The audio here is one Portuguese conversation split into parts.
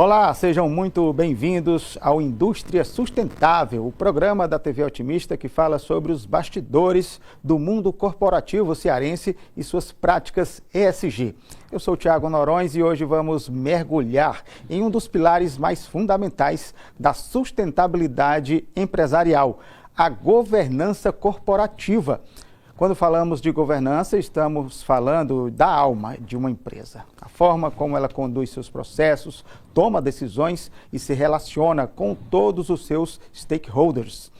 Olá, sejam muito bem-vindos ao Indústria Sustentável, o programa da TV Otimista que fala sobre os bastidores do mundo corporativo cearense e suas práticas ESG. Eu sou o Thiago Norões e hoje vamos mergulhar em um dos pilares mais fundamentais da sustentabilidade empresarial, a governança corporativa. Quando falamos de governança, estamos falando da alma de uma empresa. A forma como ela conduz seus processos, toma decisões e se relaciona com todos os seus stakeholders.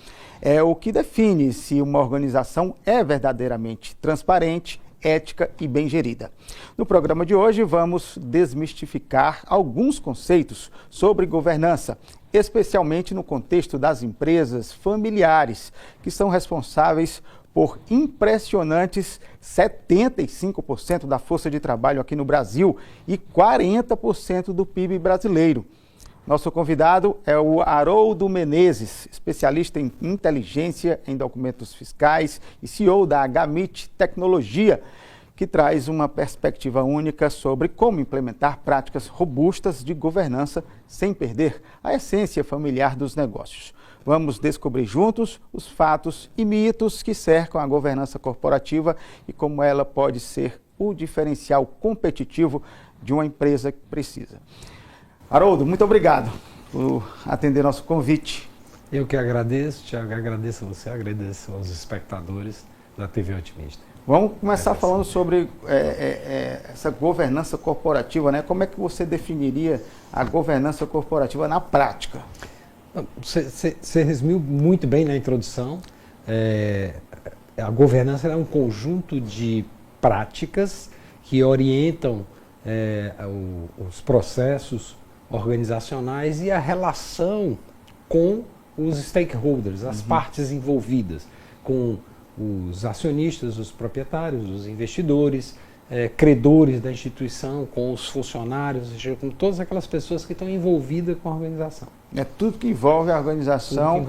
É o que define se uma organização é verdadeiramente transparente, ética e bem gerida. No programa de hoje, vamos desmistificar alguns conceitos sobre governança, especialmente no contexto das empresas familiares, que são responsáveis por impressionantes 75% da força de trabalho aqui no Brasil e 40% do PIB brasileiro. Nosso convidado é o Haroldo Menezes, especialista em inteligência em documentos fiscais e CEO da Gamit Tecnologia, que traz uma perspectiva única sobre como implementar práticas robustas de governança sem perder a essência familiar dos negócios. Vamos descobrir juntos os fatos e mitos que cercam a governança corporativa e como ela pode ser o diferencial competitivo de uma empresa que precisa. Haroldo, muito obrigado por atender nosso convite. Eu que agradeço, Thiago, agradeço a você, agradeço aos espectadores da TV Otimista. Vamos começar falando sobre essa governança corporativa, né? Como é que você definiria a governança corporativa na prática? Você resumiu muito bem na introdução. A governança é um conjunto de práticas que orientam os processos organizacionais e a relação com os stakeholders, as partes envolvidas, com os acionistas, os proprietários, os investidores, credores da instituição, com os funcionários, com todas aquelas pessoas que estão envolvidas com a organização. É tudo que envolve a organização,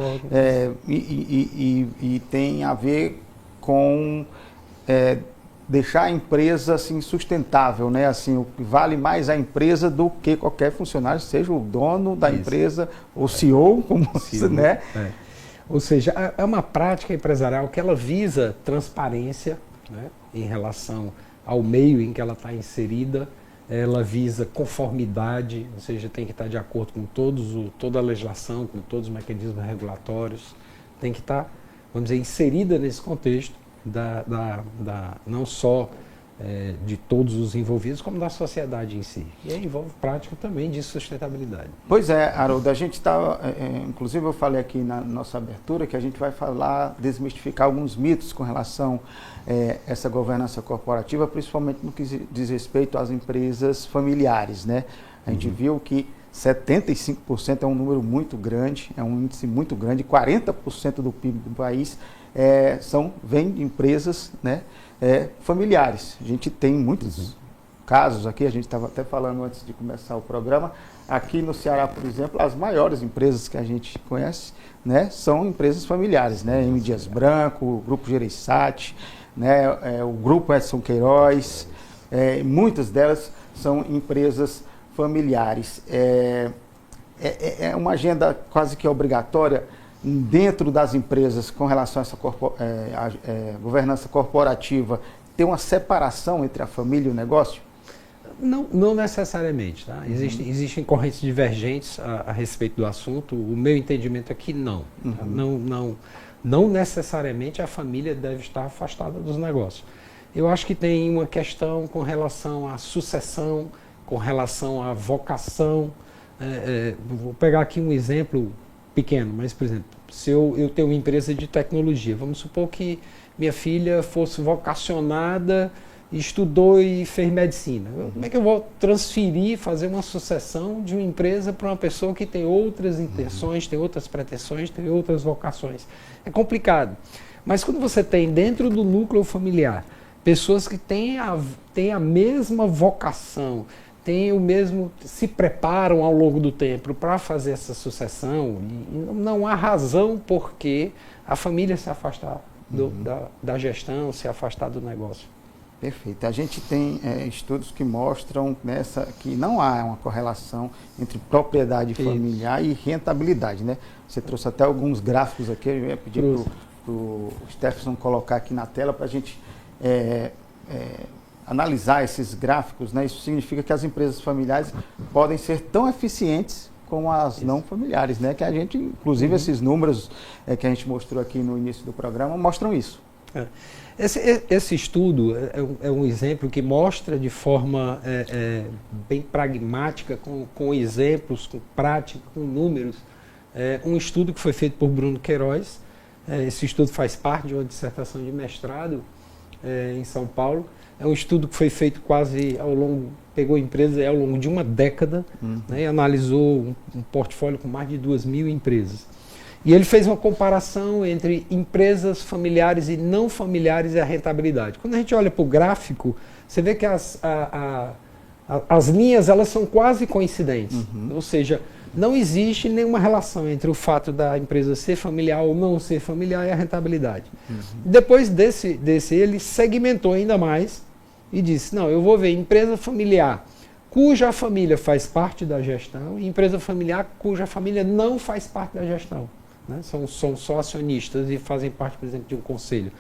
e tem a ver com deixar a empresa assim, sustentável, né? Assim, o que vale mais a empresa do que qualquer funcionário, seja o dono da empresa, o CEO, como você, né? Ou seja, é uma prática empresarial que ela visa transparência, né, em relação ao meio em que ela está inserida, ela visa conformidade, ou seja, tem que estar de acordo com toda a legislação, com todos os mecanismos regulatórios, tem que estar, vamos dizer, inserida nesse contexto não só de todos os envolvidos, como da sociedade em si. E aí envolve prática também de sustentabilidade. Pois é, Haroldo, a gente está, inclusive eu falei aqui na nossa abertura que a gente vai desmistificar alguns mitos com relação a essa governança corporativa, principalmente no que diz respeito às empresas familiares, né? A gente viu que 75% é um número muito grande, é um índice muito grande, 40% do PIB do país vem de empresas, né, familiares. A gente tem muitos casos aqui, a gente estava até falando antes de começar o programa, aqui no Ceará, por exemplo, as maiores empresas que a gente conhece, né, são empresas familiares, né, M. Dias Branco, o Grupo Gereissati, né, o Grupo Edson Queiroz, muitas delas são empresas familiares. É uma agenda quase que obrigatória dentro das empresas com relação a essa governança corporativa, ter uma separação entre a família e o negócio? Não necessariamente, tá? Existem correntes divergentes a respeito do assunto. O meu entendimento é que não. Tá? Não necessariamente a família deve estar afastada dos negócios. Eu acho que tem uma questão com relação à sucessão, com relação à vocação. Vou pegar aqui um exemplo pequeno, mas, por exemplo, se eu tenho uma empresa de tecnologia, vamos supor que minha filha fosse vocacionada, estudou e fez medicina. Como é que eu vou transferir, fazer uma sucessão de uma empresa para uma pessoa que tem outras intenções, tem outras pretensões, tem outras vocações? É complicado. Mas quando você tem dentro do núcleo familiar pessoas que têm a mesma vocação, se preparam ao longo do tempo para fazer essa sucessão, e não há razão por que a família se afastar da gestão, se afastar do negócio. Perfeito. A gente tem estudos que mostram que não há uma correlação entre propriedade familiar e rentabilidade, né? Você trouxe até alguns gráficos aqui, eu ia pedir para o Stephenson colocar aqui na tela para a gente analisar esses gráficos, né? Isso significa que as empresas familiares podem ser tão eficientes como as não familiares, né? Que a gente, inclusive esses números que a gente mostrou aqui no início do programa, mostram isso. Esse estudo é um exemplo que mostra de forma bem pragmática, com exemplos, com prática, com números, um estudo que foi feito por Bruno Queiroz. Esse estudo faz parte de uma dissertação de mestrado em São Paulo. É um estudo que foi feito quase pegou empresas ao longo de uma década, né, e analisou um portfólio com mais de 2.000 empresas. E ele fez uma comparação entre empresas familiares e não familiares e a rentabilidade. Quando a gente olha para o gráfico, você vê que as linhas elas são quase coincidentes. Ou seja, não existe nenhuma relação entre o fato da empresa ser familiar ou não ser familiar e a rentabilidade. Depois desse, ele segmentou ainda mais e disse, não, eu vou ver empresa familiar cuja família faz parte da gestão e empresa familiar cuja família não faz parte da gestão. Né? São só acionistas e fazem parte, por exemplo, de um conselho.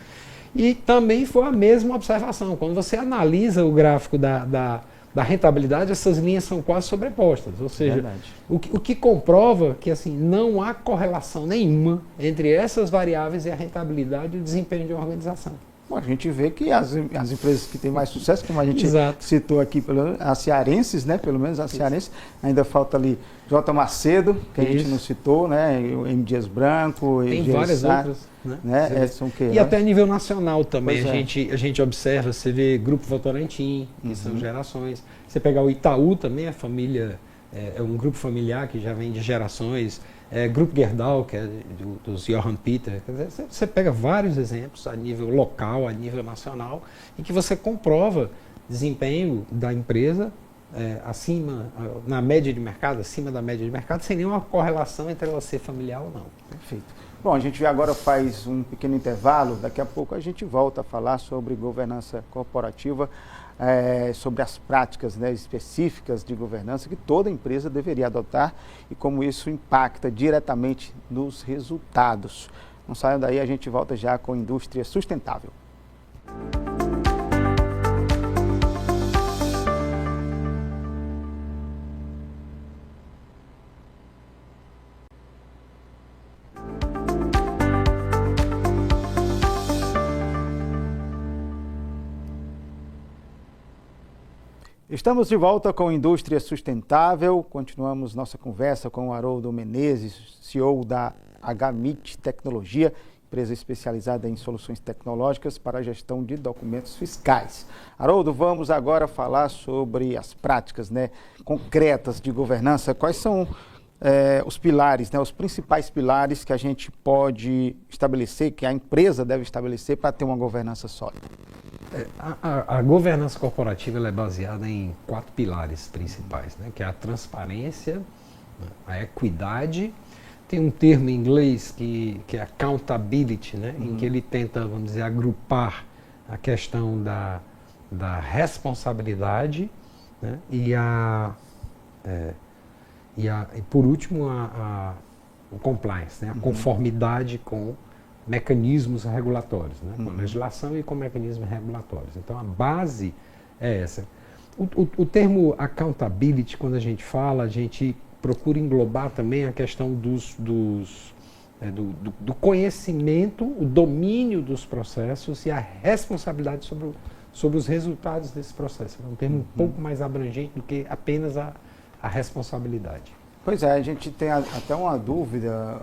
E também foi a mesma observação. Quando você analisa o gráfico da rentabilidade, essas linhas são quase sobrepostas. Ou seja, o que comprova que assim, não há correlação nenhuma entre essas variáveis e a rentabilidade e o desempenho de uma organização. Bom, a gente vê que as empresas que têm mais sucesso, como a gente citou aqui, as cearenses, né? Pelo menos as cearenses, ainda falta ali J. Macedo, que a gente não citou, né? O M. Dias Branco, tem várias outras, né? São o quê? E até a nível nacional também, a gente observa, você vê Grupo Votorantim, que são gerações. Você pegar o Itaú também, a família, é um grupo familiar que já vem de gerações. Grupo Gerdau, que é dos Johann Peter. Quer dizer, você pega vários exemplos a nível local, a nível nacional, em que você comprova desempenho da empresa acima, na média de mercado, acima da média de mercado, sem nenhuma correlação entre ela ser familiar ou não. Perfeito. Bom, a gente agora faz um pequeno intervalo, daqui a pouco a gente volta a falar sobre governança corporativa, sobre as práticas, né, específicas de governança que toda empresa deveria adotar e como isso impacta diretamente nos resultados. Não saiam daí, a gente volta já com Indústria Sustentável. Estamos de volta com Indústria Sustentável. Continuamos nossa conversa com o Haroldo Menezes, CEO da HMIT Tecnologia, empresa especializada em soluções tecnológicas para a gestão de documentos fiscais. Haroldo, vamos agora falar sobre as práticas, né, concretas de governança. Quais são os pilares, né, os principais pilares que a gente pode estabelecer, que a empresa deve estabelecer para ter uma governança sólida? A governança corporativa ela é baseada em 4 pilares principais, né? Que é a transparência, a equidade, tem um termo em inglês que é accountability, né? Em que ele tenta, vamos dizer, agrupar a questão da responsabilidade, né? E por último o compliance, né? A conformidade com mecanismos regulatórios, né? Com legislação e com mecanismos regulatórios. Então, a base é essa. O termo accountability, quando a gente fala, a gente procura englobar também a questão do conhecimento, o domínio dos processos e a responsabilidade sobre os resultados desse processo. É um termo um pouco mais abrangente do que apenas a responsabilidade. Pois é, a gente tem até uma dúvida,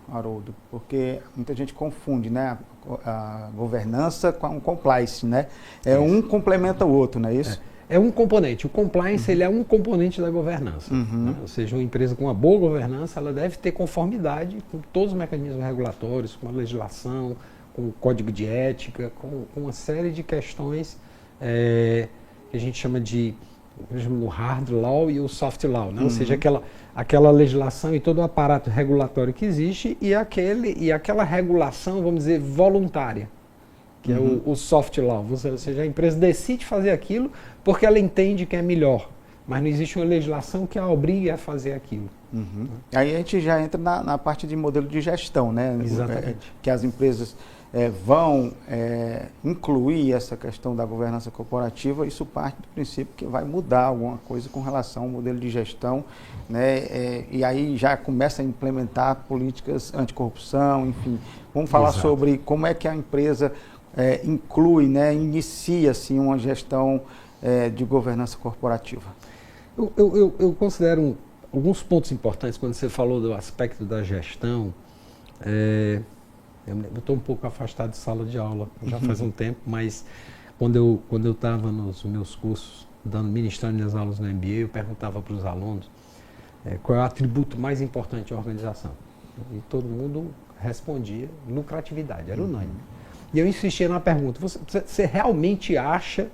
Haroldo, porque muita gente confunde, né, a governança com o compliance, né? Um complementa o outro, não é isso? É um componente. O compliance ele é um componente da governança. Né? Ou seja, uma empresa com uma boa governança, ela deve ter conformidade com todos os mecanismos regulatórios, com a legislação, com o código de ética, com uma série de questões que a gente chama no hard law e o soft law, né? Ou seja, aquela legislação e todo o aparato regulatório que existe e aquela regulação, vamos dizer, voluntária. que é o soft law. Ou seja, a empresa decide fazer aquilo porque ela entende que é melhor, mas não existe uma legislação que a obrigue a fazer aquilo. Aí a gente já entra na parte de modelo de gestão, né? Exatamente. Que as empresas vão incluir essa questão da governança corporativa. Isso parte do princípio que vai mudar alguma coisa com relação ao modelo de gestão, né? E aí já começa a implementar políticas anticorrupção, enfim. Vamos falar sobre como é que a empresa inclui, né? Inicia assim, uma gestão de governança corporativa. Eu considero alguns pontos importantes quando você falou do aspecto da gestão. Eu estou um pouco afastado de sala de aula, já faz um tempo, mas quando eu estava nos meus cursos, ministrando minhas aulas no MBA, eu perguntava para os alunos qual é o atributo mais importante da organização. E todo mundo respondia lucratividade, era unânime. E eu insistia na pergunta, você realmente acha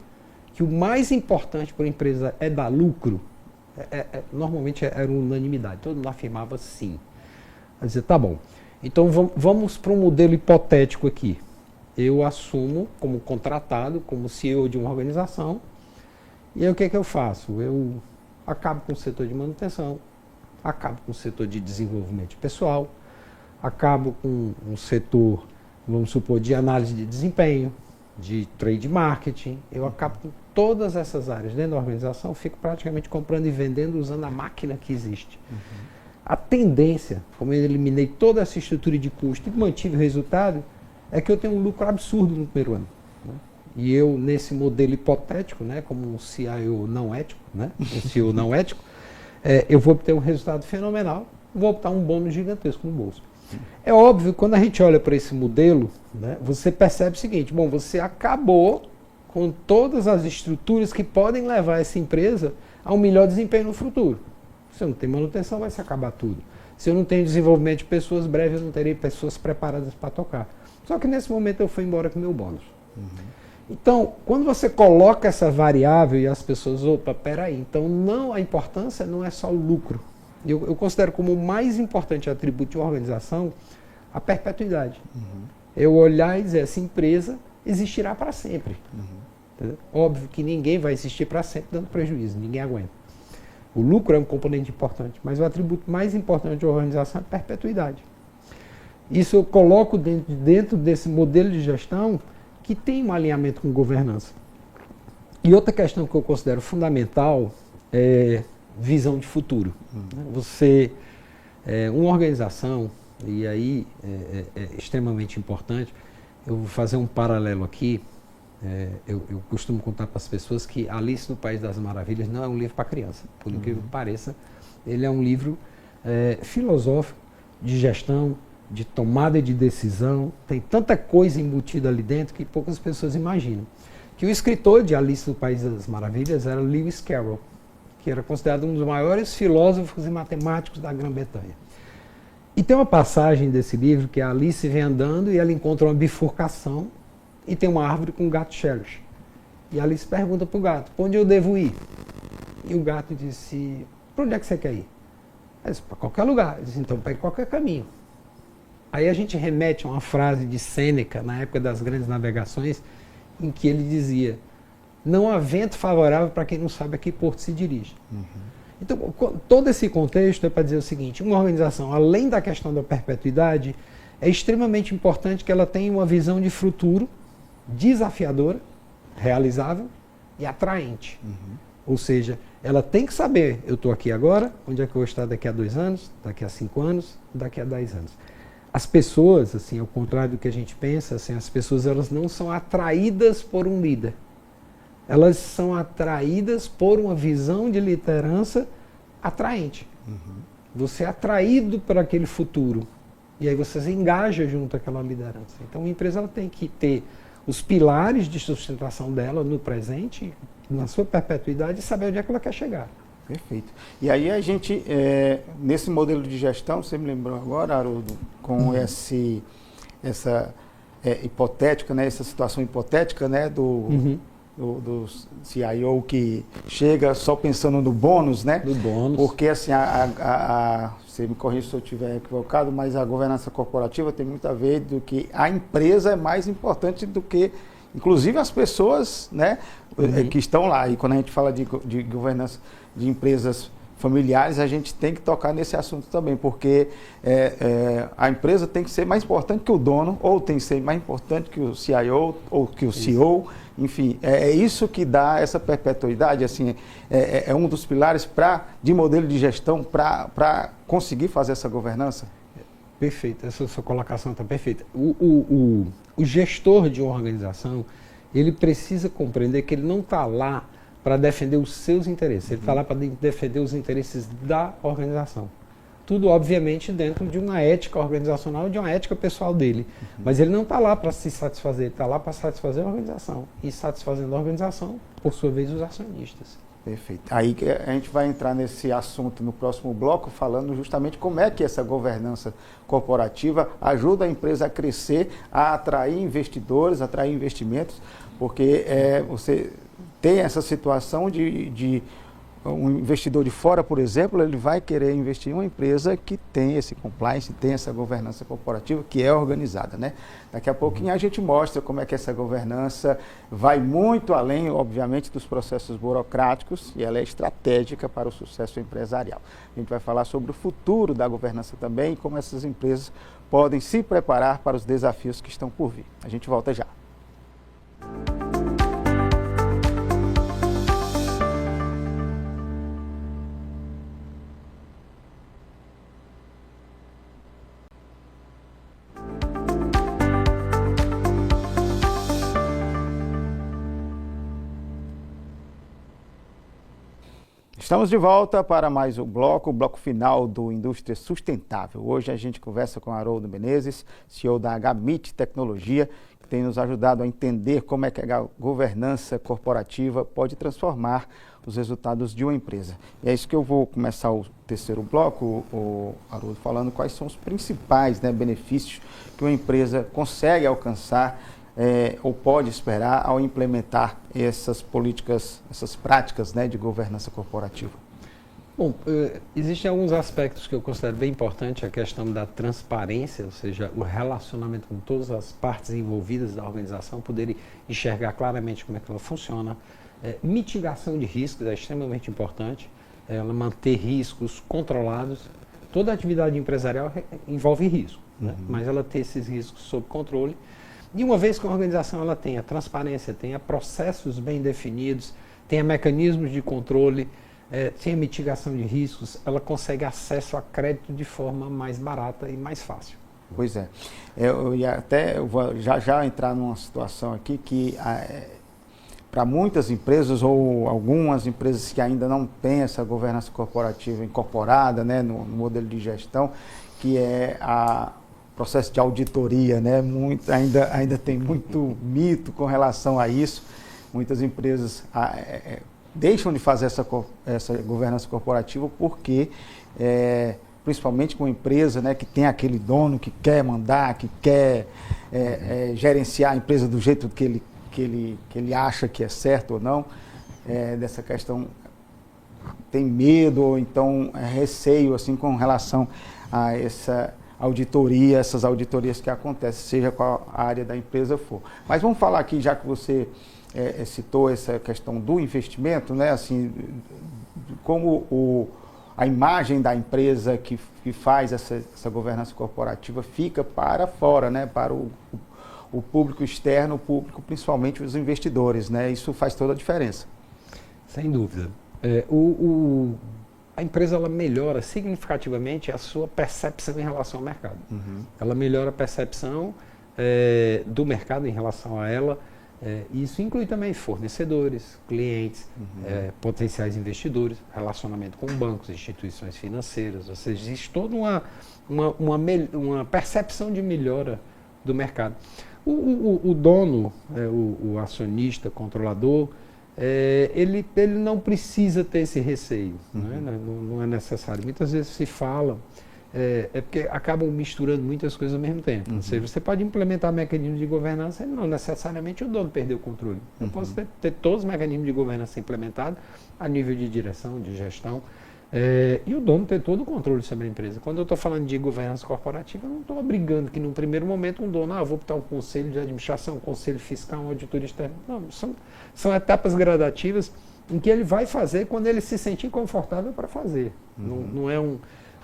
que o mais importante para a empresa é dar lucro? Normalmente era unanimidade, todo mundo afirmava sim. Eu dizia, tá bom, então vamos para um modelo hipotético aqui. Eu assumo como contratado, como CEO de uma organização, e aí o que é que eu faço? Eu acabo com o setor de manutenção, acabo com o setor de desenvolvimento pessoal, acabo com um setor, vamos supor, de análise de desempenho, de trade marketing, eu acabo com todas essas áreas dentro da organização, fico praticamente comprando e vendendo usando a máquina que existe. A tendência, como eu eliminei toda essa estrutura de custo e mantive o resultado, é que eu tenho um lucro absurdo no primeiro ano. Né? E eu, nesse modelo hipotético, né, como um CIO não ético, né, um CEO não ético, eu vou obter um resultado fenomenal, vou optar um bônus gigantesco no bolso. É óbvio, quando a gente olha para esse modelo, né, você percebe o seguinte, bom, você acabou com todas as estruturas que podem levar essa empresa a um melhor desempenho no futuro. Se eu não tenho manutenção, vai se acabar tudo. Se eu não tenho desenvolvimento de pessoas, breve eu não terei pessoas preparadas para tocar. Só que nesse momento eu fui embora com meu bônus. Então, quando você coloca essa variável e as pessoas, opa, peraí, então a importância não é só o lucro. Eu considero como o mais importante atributo de uma organização a perpetuidade. Eu olhar e dizer, essa empresa existirá para sempre. Óbvio que ninguém vai existir para sempre dando prejuízo, ninguém aguenta. O lucro é um componente importante, mas o atributo mais importante de uma organização é a perpetuidade. Isso eu coloco dentro desse modelo de gestão que tem um alinhamento com governança. E outra questão que eu considero fundamental é visão de futuro. Uma organização, e aí é extremamente importante, eu vou fazer um paralelo aqui. Eu costumo contar para as pessoas que Alice no País das Maravilhas não é um livro para criança, por incrível que pareça. Ele é um livro filosófico, de gestão, de tomada de decisão. Tem tanta coisa embutida ali dentro que poucas pessoas imaginam. Que o escritor de Alice no País das Maravilhas era Lewis Carroll, que era considerado um dos maiores filósofos e matemáticos da Grã-Bretanha. E tem uma passagem desse livro que a Alice vem andando e ela encontra uma bifurcação e tem uma árvore com um gato Cherish. E a Alice pergunta para o gato, para onde eu devo ir? E o gato disse, para onde é que você quer ir? Ela disse, para qualquer lugar. Ele disse, então pegue qualquer caminho. Aí a gente remete a uma frase de Sêneca, na época das grandes navegações, em que ele dizia, não há vento favorável para quem não sabe a que porto se dirige. Então, todo esse contexto é para dizer o seguinte, uma organização, além da questão da perpetuidade, é extremamente importante que ela tenha uma visão de futuro desafiadora, realizável e atraente. Ou seja, ela tem que saber, eu estou aqui agora, onde é que eu vou estar daqui a 2 anos, daqui a 5 anos, daqui a 10 anos. As pessoas, assim, ao contrário do que a gente pensa, assim, as pessoas elas não são atraídas por um líder. Elas são atraídas por uma visão de liderança atraente. Você é atraído para aquele futuro. E aí você se engaja junto àquela liderança. Então a empresa ela tem que ter os pilares de sustentação dela no presente, na sua perpetuidade, e saber onde é que ela quer chegar. Perfeito. E aí a gente, nesse modelo de gestão, você me lembrou agora, Haroldo, com essa hipotética, né, essa situação hipotética, né, do CIO que chega só pensando no bônus, né? Do bônus. Porque assim, você me corrija se eu estiver equivocado, mas a governança corporativa tem muito a ver do que a empresa é mais importante do que, inclusive, as pessoas, né, que estão lá. E quando a gente fala de governança de empresas familiares, a gente tem que tocar nesse assunto também, porque a empresa tem que ser mais importante que o dono, ou tem que ser mais importante que o CIO, ou que o CEO, enfim, é isso que dá essa perpetuidade, assim, é um dos pilares de modelo de gestão para conseguir fazer essa governança? Perfeito, essa sua colocação está perfeita. O gestor de uma organização, ele precisa compreender que ele não está lá para defender os seus interesses, ele está lá para defender os interesses da organização. Tudo, obviamente, dentro de uma ética organizacional, de uma ética pessoal dele. Mas ele não está lá para se satisfazer, ele está lá para satisfazer a organização. E satisfazendo a organização, por sua vez, os acionistas. Perfeito. Aí a gente vai entrar nesse assunto no próximo bloco, falando justamente como é que essa governança corporativa ajuda a empresa a crescer, a atrair investidores, atrair investimentos, porque você tem essa situação de um investidor de fora, por exemplo, ele vai querer investir em uma empresa que tem esse compliance, tem essa governança corporativa que é organizada, né? Daqui a pouquinho a gente mostra como é que essa governança vai muito além, obviamente, dos processos burocráticos, e ela é estratégica para o sucesso empresarial. A gente vai falar sobre o futuro da governança também e como essas empresas podem se preparar para os desafios que estão por vir. A gente volta já. Estamos de volta para mais um bloco, o bloco final do Indústria Sustentável. Hoje a gente conversa com Haroldo Menezes, CEO da Gamit Tecnologia, que tem nos ajudado a entender como é que a governança corporativa pode transformar os resultados de uma empresa. E é isso que eu vou começar o terceiro bloco, Haroldo, falando quais são os principais, né, benefícios que uma empresa consegue alcançar ou pode esperar ao implementar essas políticas, essas práticas, né, de governança corporativa? Bom, existem alguns aspectos que eu considero bem importante, a questão da transparência, ou seja, o relacionamento com todas as partes envolvidas da organização, poderem enxergar claramente como é que ela funciona. Mitigação de riscos é extremamente importante, ela manter riscos controlados. Toda atividade empresarial envolve risco, né? Mas ela ter esses riscos sob controle. E uma vez que a organização ela tenha transparência, tenha processos bem definidos, tenha mecanismos de controle, tenha mitigação de riscos, ela consegue acesso a crédito de forma mais barata e mais fácil. Pois é. Eu vou já entrar numa situação aqui que para muitas empresas ou algumas empresas que ainda não têm essa governança corporativa incorporada, né, no modelo de gestão, que é processo de auditoria, né? Ainda tem muito mito com relação a isso. Muitas empresas deixam de fazer essa governança corporativa porque, principalmente com empresa, né, que tem aquele dono que quer mandar, que quer gerenciar a empresa do jeito que ele acha que é certo ou não, dessa questão tem medo ou então receio assim, com relação a essas auditorias que acontecem, seja qual a área da empresa for. Mas vamos falar aqui, já que você citou essa questão do investimento, né, assim, como a imagem da empresa que faz essa governança corporativa fica para fora, né, para o público externo, o público, principalmente os investidores, né? Isso faz toda a diferença. Sem dúvida. A empresa ela melhora significativamente a sua percepção em relação ao mercado. Ela melhora a percepção do mercado em relação a ela. Isso inclui também fornecedores, clientes, potenciais investidores, relacionamento com bancos, instituições financeiras. Ou seja, existe toda uma percepção de melhora do mercado. O dono, o acionista, controlador, ele não precisa ter esse receio, né? Não é necessário. Muitas vezes se fala é porque acabam misturando muitas coisas ao mesmo tempo. Ou seja, você pode implementar mecanismos de governança e não necessariamente o dono perder o controle. Eu posso ter todos os mecanismos de governança implementados a nível de direção, de gestão, e o dono ter todo o controle sobre a empresa. Quando eu estou falando de governança corporativa, eu não estou obrigando que, num primeiro momento, um dono, vou botar um conselho de administração, um conselho fiscal, um auditor externo. Não, são etapas gradativas em que ele vai fazer quando ele se sentir confortável para fazer. Não é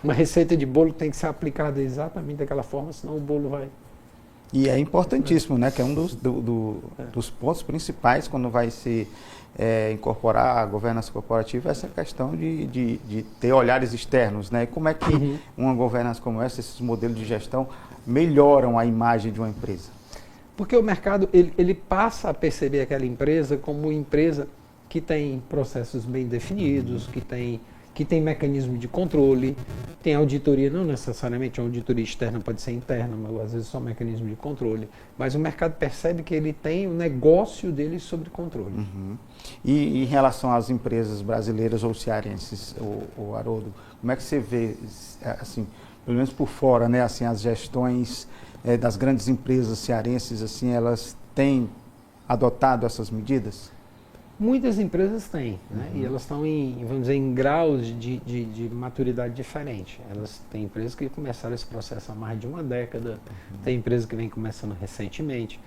uma receita de bolo que tem que ser aplicada exatamente daquela forma, senão o bolo vai... E é importantíssimo, né? Que é um dos pontos principais quando vai se incorporar a governança corporativa, essa questão de ter olhares externos, né? E como é que uma governança como essa, esses modelos de gestão, melhoram a imagem de uma empresa? Porque o mercado, ele passa a perceber aquela empresa como uma empresa que tem processos bem definidos, que tem mecanismo de controle, tem auditoria, não necessariamente a auditoria externa, pode ser interna, mas às vezes só mecanismo de controle. Mas o mercado percebe que ele tem o negócio dele sob controle. E em relação às empresas brasileiras ou cearenses, o Haroldo, como é que você vê, assim, pelo menos por fora, né, assim, as gestões das grandes empresas cearenses, assim, elas têm adotado essas medidas? Muitas empresas têm, né? E elas estão vamos dizer, em graus de maturidade diferente. Elas têm empresas que começaram esse processo há mais de uma década, tem empresas que vêm começando recentemente.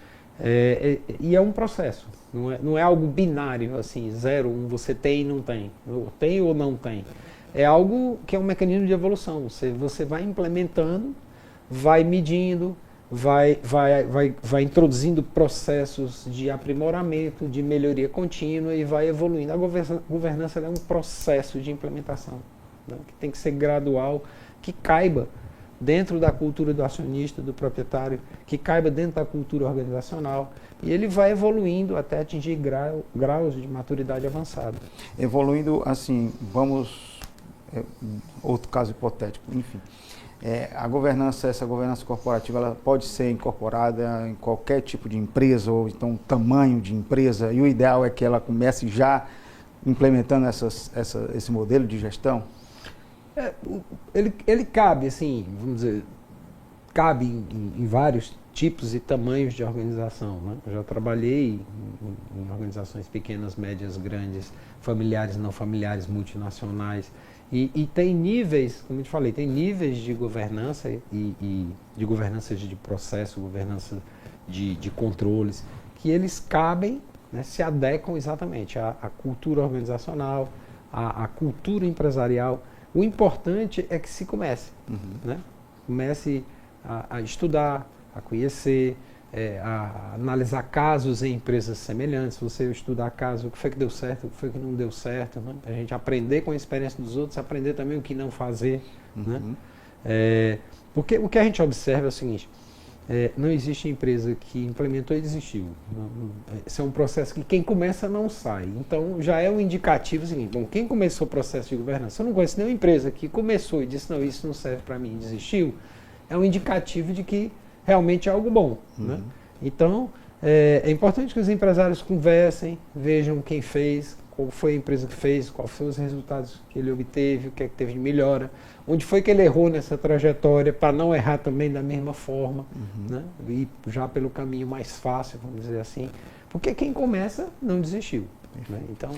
E é um processo, não é algo binário, assim, 0, 1, você tem e não tem, tem ou não tem. É algo que é um mecanismo de evolução, você vai implementando, vai medindo, vai introduzindo processos de aprimoramento, de melhoria contínua e vai evoluindo. A governança é um processo de implementação, né, que tem que ser gradual, que caiba dentro da cultura do acionista, do proprietário, que caiba dentro da cultura organizacional, e ele vai evoluindo até atingir graus de maturidade avançada. Evoluindo, assim, outro caso hipotético, enfim. Essa governança corporativa, ela pode ser incorporada em qualquer tipo de empresa, ou então tamanho de empresa, e o ideal é que ela comece já implementando esse modelo de gestão? Ele cabe, assim, vamos dizer, cabe em vários tipos e tamanhos de organização, né? Eu já trabalhei em organizações pequenas, médias, grandes, familiares, não familiares, multinacionais. E tem níveis, como eu te falei, tem níveis de governança e de governança de processo, governança de controles, que eles cabem, né, se adequam exatamente à cultura organizacional, à cultura empresarial. O importante é que se comece, né? Comece a estudar, a conhecer, a analisar casos em empresas semelhantes, você estudar casos, o que foi que deu certo, o que foi que não deu certo, né? A gente aprender com a experiência dos outros, aprender também o que não fazer. Né? Porque o que a gente observa é o seguinte, não existe empresa que implementou e desistiu. Esse é um processo que quem começa não sai. Então já é um indicativo seguinte, bom, quem começou o processo de governança, eu não conheço nenhuma empresa que começou e disse, não, isso não serve para mim, e desistiu, é um indicativo de que realmente é algo bom. Né? Então, é importante que os empresários conversem, vejam quem fez, qual foi a empresa que fez, quais foram os resultados que ele obteve, o que é que teve de melhora, onde foi que ele errou nessa trajetória, para não errar também da mesma forma, né? E já pelo caminho mais fácil, vamos dizer assim, porque quem começa não desistiu. Né? Então,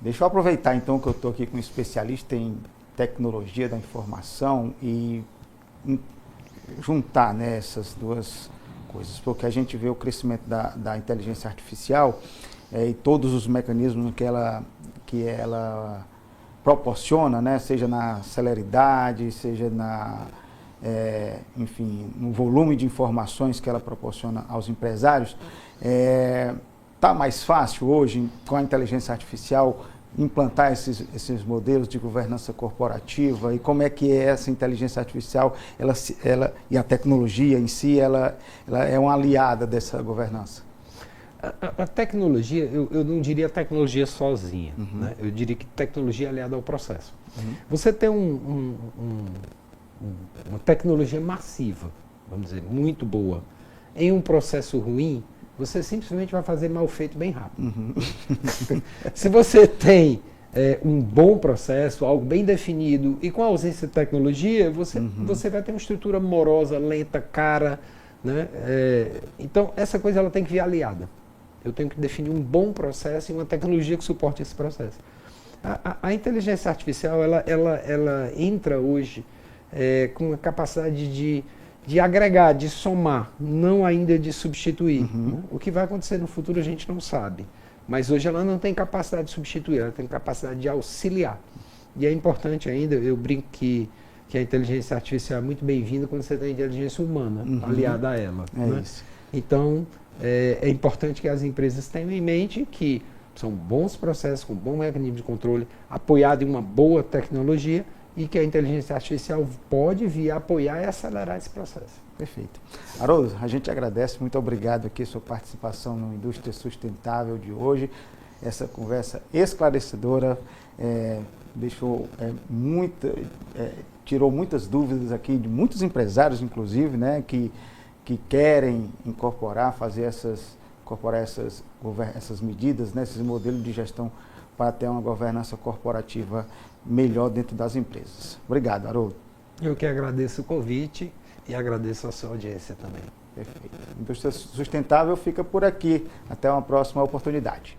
deixa eu aproveitar então que eu estou aqui com um especialista em tecnologia da informação e juntar, né, essas duas coisas, porque a gente vê o crescimento da inteligência artificial e todos os mecanismos que ela proporciona, né, seja na celeridade, seja enfim, no volume de informações que ela proporciona aos empresários. Está mais fácil hoje, com a inteligência artificial, implantar esses modelos de governança corporativa, e como é que essa inteligência artificial e a tecnologia em si, ela é uma aliada dessa governança? A tecnologia, eu não diria tecnologia sozinha, né? Eu diria que tecnologia é aliada ao processo. Você tem uma tecnologia massiva, vamos dizer, muito boa, em um processo ruim, você simplesmente vai fazer mal feito bem rápido. Se você tem um bom processo, algo bem definido, e com a ausência de tecnologia, você vai ter uma estrutura morosa, lenta, cara, né? Então, essa coisa ela tem que vir aliada. Eu tenho que definir um bom processo e uma tecnologia que suporte esse processo. A inteligência artificial, ela entra hoje com a capacidade de agregar, de somar, não ainda de substituir. Né? O que vai acontecer no futuro a gente não sabe. Mas hoje ela não tem capacidade de substituir, ela tem capacidade de auxiliar. E é importante ainda, eu brinco que a inteligência artificial é muito bem-vinda quando você tem a inteligência humana aliada a ela. Né? Isso. Então, é importante que as empresas tenham em mente que são bons processos, com bom mecanismo de controle, apoiado em uma boa tecnologia, e que a inteligência artificial pode vir a apoiar e acelerar esse processo. Perfeito. Haroldo, a gente agradece, muito obrigado aqui a sua participação no Indústria Sustentável de hoje. Essa conversa esclarecedora tirou muitas dúvidas aqui de muitos empresários, inclusive, né, que querem incorporar essas medidas, né, esses modelos de gestão para ter uma governança corporativa melhor dentro das empresas. Obrigado, Haroldo. Eu que agradeço o convite e agradeço a sua audiência também. Perfeito. Indústria Sustentável fica por aqui. Até uma próxima oportunidade.